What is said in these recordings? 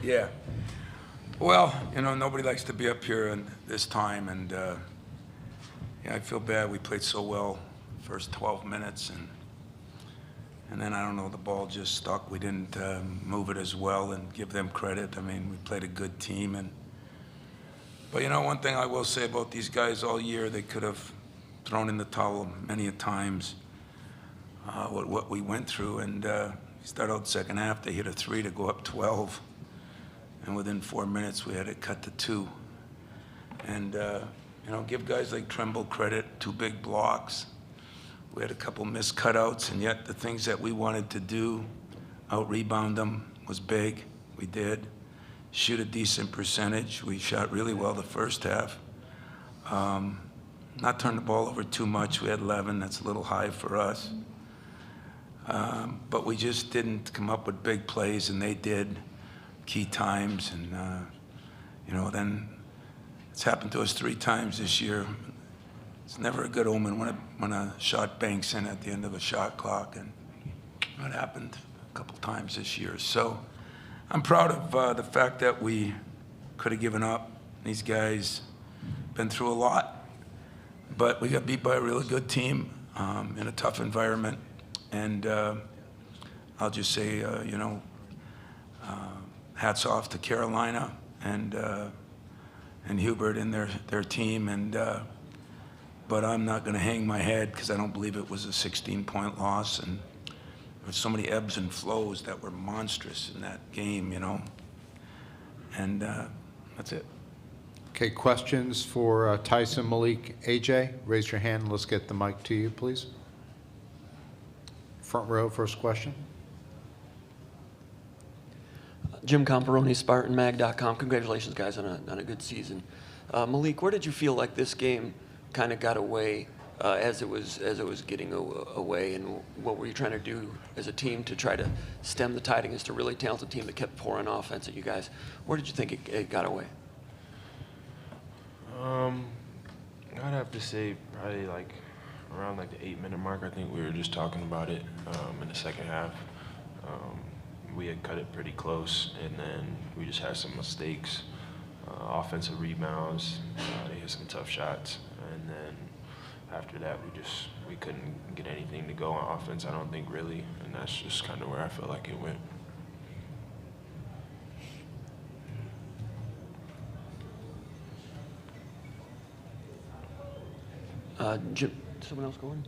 Yeah. Well, you know, nobody likes to be up here in this time, and yeah, I feel bad. We played so well first 12 minutes, and then I don't know, the ball just stuck. We didn't move it as well, and give them credit. I mean, we played a good team, but you know, one thing I will say about these guys all year, they could have thrown in the towel many a times. What we went through, and start out second half, they hit a 3 to go up 12. And within 4 minutes, we had it cut to 2. And, you know, give guys like Tremble credit, 2 big blocks. We had a couple missed cutouts, and yet the things that we wanted to do, out-rebound them, was big. We did. Shoot a decent percentage. We shot really well the first half. Not turn the ball over too much. We had 11. That's a little high for us. But we just didn't come up with big plays, and they did. Key times, and you know, then it's happened to us 3 times this year. It's never a good omen when a shot banks in at the end of a shot clock, and that happened a couple times this year. So I'm proud of the fact that we could have given up. These guys been through a lot, but we got beat by a really good team in a tough environment, and I'll just say, you know, hats off to Carolina and Hubert and their team, and but I'm not going to hang my head because I don't believe it was a 16-point loss, and there were so many ebbs and flows that were monstrous in that game, you know, and that's it. Okay, questions for Tyson, Malik, AJ? Raise your hand and let's get the mic to you, please. Front row, first question. Jim Comparoni, SpartanMag.com. Congratulations, guys, on a good season. Malik, where did you feel like this game kind of got away as it was getting away, and what were you trying to do as a team to try to stem the tide against a really talented team that kept pouring offense at you guys? Where did you think it got away? I'd have to say probably like around like the 8-minute mark. I think we were just talking about it in the second half. We had cut it pretty close, and then we just had some mistakes, offensive rebounds. They hit some tough shots, and then after that, we couldn't get anything to go on offense. I don't think really, and that's just kind of where I felt like it went. Jim, someone else going?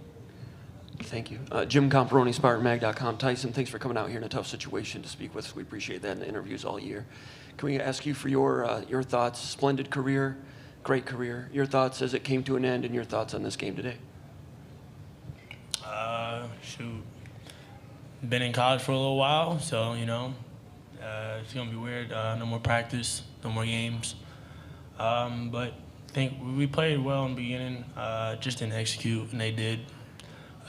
Thank you. Jim Comparoni, SpartanMag.com. Tyson, thanks for coming out here in a tough situation to speak with us. We appreciate that in the interviews all year. Can we ask you for your thoughts? Splendid career, great career. Your thoughts as it came to an end, and your thoughts on this game today. Shoot. Been in college for a little while, so, you know, it's going to be weird. No more practice, no more games. But I think we played well in the beginning, just didn't execute, and they did.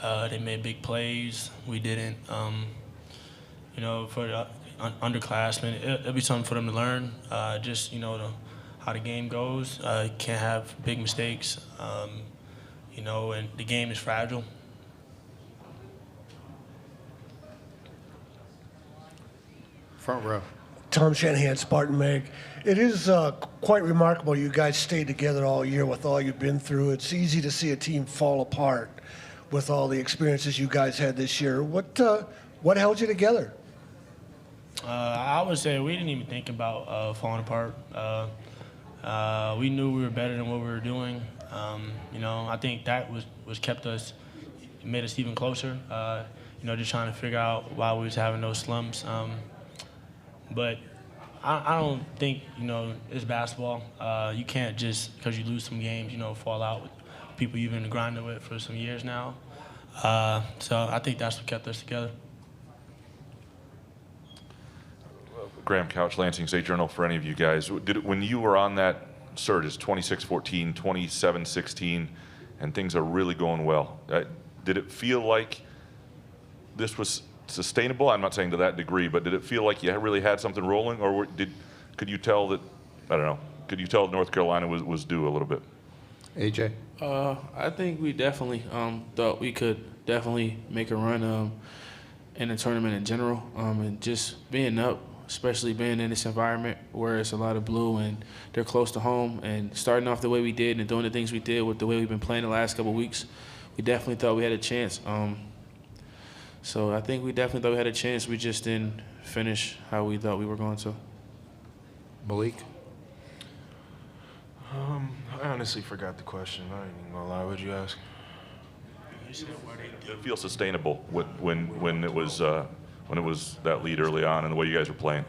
They made big plays. We didn't. You know, for the underclassmen, it'll be something for them to learn. Just, you know, how the game goes. Can't have big mistakes. You know, and the game is fragile. Front row. Tom Shanahan, Spartan Mag. It is quite remarkable you guys stayed together all year with all you've been through. It's easy to see a team fall apart with all the experiences you guys had this year. What held you together? I would say we didn't even think about falling apart. We knew we were better than what we were doing. You know, I think that was kept us, made us even closer. You know, just trying to figure out why we was having those slumps. But I don't think, you know, it's basketball. You can't just, because you lose some games, you know, fall out with people you've been grinding with for some years now. So I think that's what kept us together. Graham Couch, Lansing State Journal, for any of you guys. When you were on that surge, it's 26-14, 27-16, and things are really going well. Did it feel like this was sustainable? I'm not saying to that degree, but did it feel like you really had something rolling, or could you tell that, I don't know, could you tell North Carolina was due a little bit? AJ? I think we definitely thought we could definitely make a run in the tournament in general, and just being up especially being in this environment where it's a lot of blue and they're close to home. And starting off the way we did and doing the things we did with the way we've been playing the last couple of weeks, we definitely thought we had a chance. So I think we definitely thought we had a chance. We just didn't finish how we thought we were going to. Malik? I honestly forgot the question. I ain't even gonna lie. What'd you ask? Did it feel sustainable when it was that lead early on and the way you guys were playing?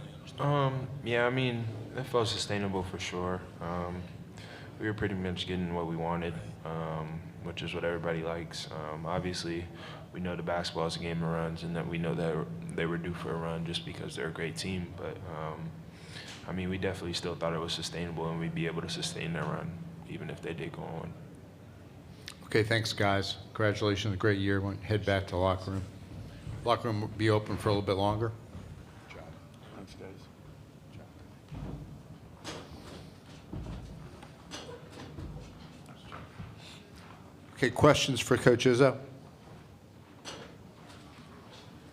Yeah, I mean, it felt sustainable for sure. We were pretty much getting what we wanted, which is what everybody likes. Obviously, we know the basketball is a game of runs, and that we know that they were due for a run just because they're a great team. But I mean, we definitely still thought it was sustainable, and we'd be able to sustain that run, even if they did go on. Okay, thanks, guys. Congratulations, a great year. Head back to the locker room. Locker room will be open for a little bit longer. Thanks, guys. Okay, questions for Coach Izzo?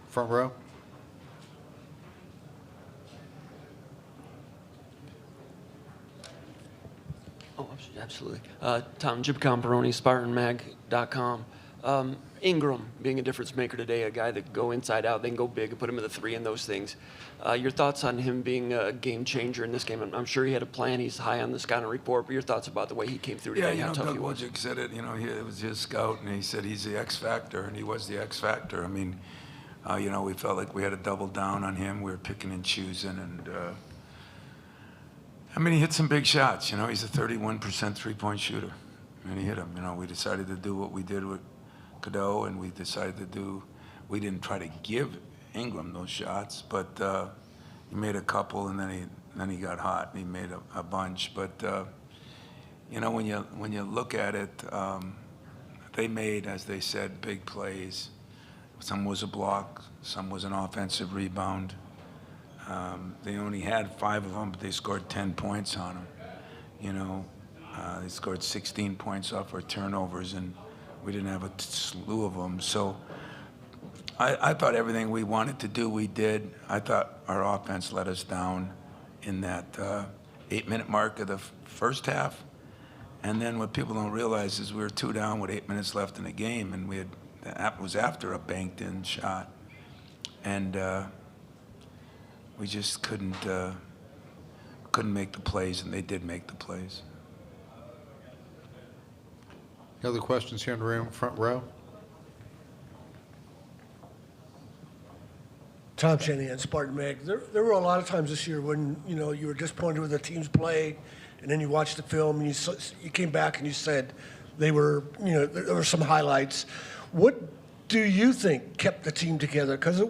Front row? Oh, absolutely. Tom, Jim Comparoni, SpartanMag.com. Ingram being a difference maker today, a guy that can go inside out, they can go big and put him in the three and those things. Your thoughts on him being a game changer in this game? I'm sure he had a plan. He's high on the scouting report, but your thoughts about the way he came through today, Yeah, how tough Doug he was? Wojcik said it. It was his scout, and he said he's the X factor, and he was the X factor. I mean, we felt like we had to double down on him. We were picking and choosing, and he hit some big shots. He's a 31% three-point shooter, and he hit them. We decided to do what we did with Cadeau, and we decided to do. We didn't try to give Ingram those shots, but he made a couple, and then he got hot, and he made a bunch. But when you look at it, they made, as they said, big plays. Some was a block, some was an offensive rebound. They only had 5 of them, but they scored 10 points on them. They scored 16 points off our turnovers, and we didn't have a slew of them. So I thought everything we wanted to do, we did. I thought our offense let us down in that 8-minute mark of the first half. And then what people don't realize is we were 2 down with 8 minutes left in the game, and that was after a banked-in shot. And we just couldn't make the plays, and they did make the plays. Any other questions here in the room, front row? Tom Shanahan, Spartan Mag. There were a lot of times this year when you were disappointed with the team's play, and then you watched the film and you came back and you said there were some highlights. What do you think kept the team together? Because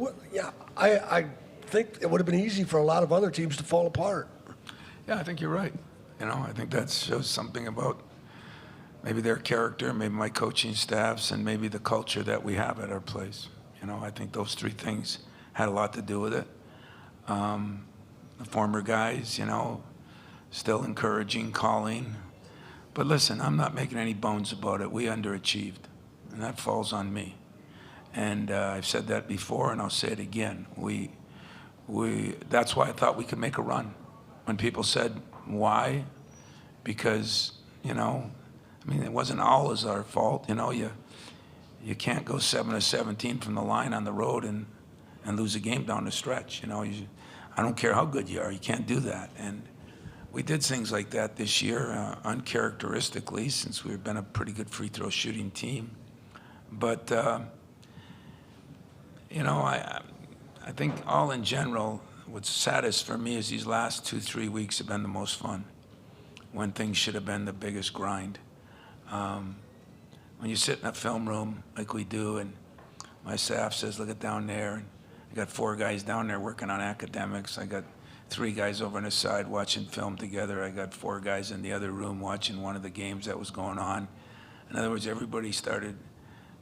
I think it would have been easy for a lot of other teams to fall apart. Yeah, I think you're right. I think that shows something about maybe their character, maybe my coaching staffs, and maybe the culture that we have at our place. I think those 3 things had a lot to do with it. The former guys, still encouraging, calling. But listen, I'm not making any bones about it. We underachieved, and that falls on me. And I've said that before, and I'll say it again. That's why I thought we could make a run. When people said, why? Because, it wasn't always our fault. You can't go 7 of 17 from the line on the road and lose a game down the stretch. I don't care how good you are, you can't do that. And we did things like that this year, uncharacteristically, since we've been a pretty good free throw shooting team. But I think all in general, what's saddest for me is these last 2-3 weeks have been the most fun, when things should have been the biggest grind. When you sit in a film room like we do, and my staff says, look at down there, and I got 4 guys down there working on academics. I got 3 guys over on the side watching film together. I got 4 guys in the other room watching one of the games that was going on. In other words, everybody started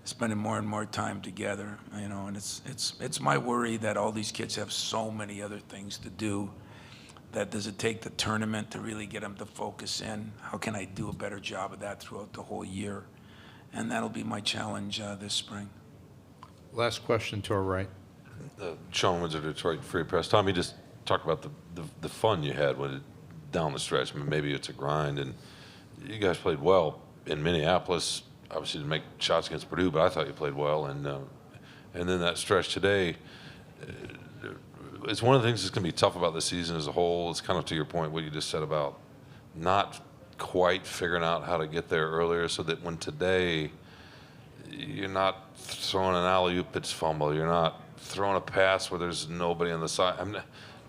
spending more and more time together, and it's my worry that all these kids have so many other things to do. That does it take the tournament to really get them to focus in? How can I do a better job of that throughout the whole year? And that'll be my challenge this spring. Last question to our right. Sean Woods of Detroit Free Press. Tommy, just talk about the fun you had down the stretch. I mean, maybe it's a grind, and you guys played well in Minneapolis. Obviously, didn't make shots against Purdue, but I thought you played well. And then that stretch today, it's one of the things that's going to be tough about the season as a whole. It's kind of to your point, what you just said about not quite figuring out how to get there earlier, so that when today you're not throwing an alley-oop, it's fumble. You're not throwing a pass where there's nobody on the side. I'm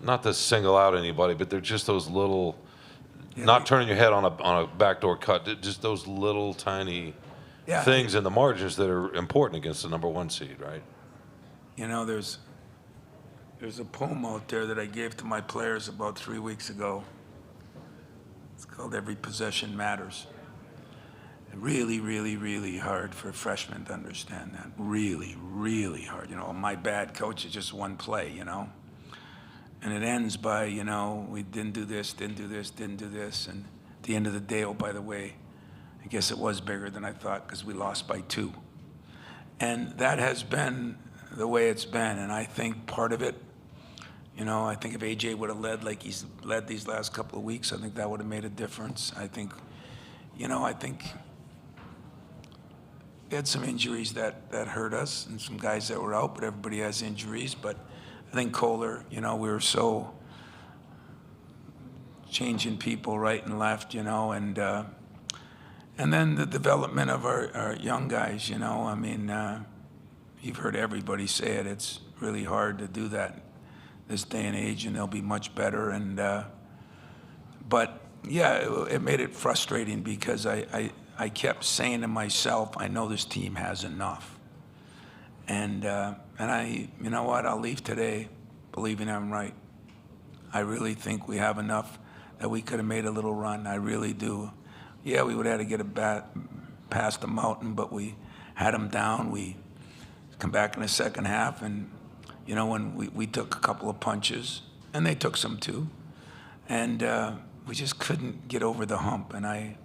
not to single out anybody, but they're just those little, not turning your head on a backdoor cut, just those little tiny things in the margins that are important against the number 1 seed, right? You know, there's a poem out there that I gave to my players about 3 weeks ago. It's called Every Possession Matters. Really, really, really hard for freshmen to understand that. Really, really hard. You know, my bad, coach, is just one play, you know. And it ends by, you know, we didn't do this, didn't do this, didn't do this. And at the end of the day, oh, by the way, I guess it was bigger than I thought because we lost by 2. And that has been the way it's been. And I think part of it, you know, I think if AJ would have led like he's led these last couple of weeks, I think that would have made a difference. I think, you know, we had some injuries that hurt us and some guys that were out, but everybody has injuries. But I think Kohler, you know, we were so changing people right and left, you know, and then the development of our young guys, you know. I mean, you've heard everybody say it. It's really hard to do that this day and age, and they'll be much better. And but yeah, it made it frustrating because I kept saying to myself, I know this team has enough. And you know what, I'll leave today believing I'm right. I really think we have enough that we could have made a little run. I really do. Yeah, we would have had to get past the mountain, but we had them down. We come back in the second half, and, you know, when we took a couple of punches, and they took some too, and we just couldn't get over the hump. And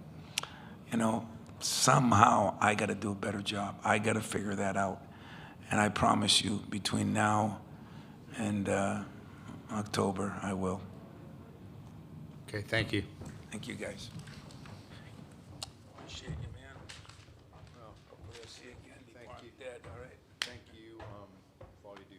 you know, somehow I got to do a better job. I got to figure that out. And I promise you, between now and October, I will. Okay, thank you. Thank you, guys.